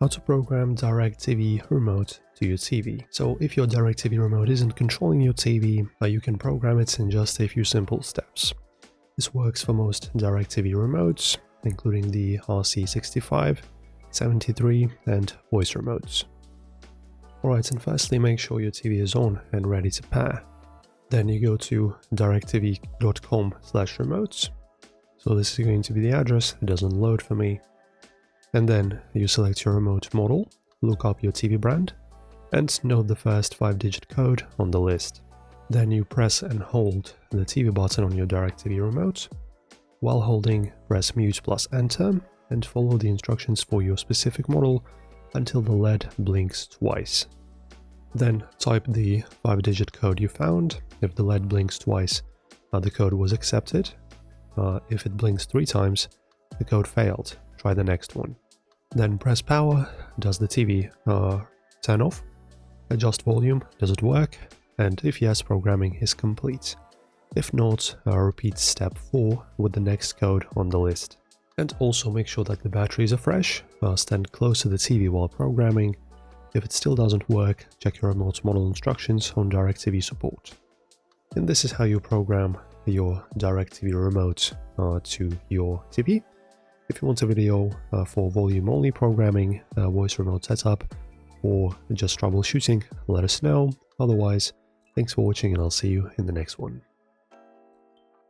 How to program Directv remote to your TV. So if your Directv remote isn't controlling your TV, you can program it in just a few simple steps. This works for most Directv remotes, including the RC65, 73 and voice remotes. Alright, and firstly make sure your TV is on and ready to pair. Then you go to directv.com/remotes. So this is going to be the address, it doesn't load for me. And then you select your remote model, look up your TV brand, and note the first 5-digit code on the list. Then you press and hold the TV button on your Directv remote. While holding, press mute plus enter and follow the instructions for your specific model until the LED blinks twice. Then type the 5-digit code you found. If the LED blinks twice, the code was accepted. If it blinks 3 times, the code failed. Try the next one. Then press power. Does the TV turn off? Adjust volume. Does it work? And if yes, programming is complete. If not, repeat step 4 with the next code on the list. And also make sure that the batteries are fresh. Stand close to the TV while programming. If it still doesn't work, check your remote model instructions on Directv support. And this is how you program your Directv remote to your TV. If you want a video for volume-only programming, voice remote setup, or just troubleshooting, let us know. Otherwise, thanks for watching and I'll see you in the next one.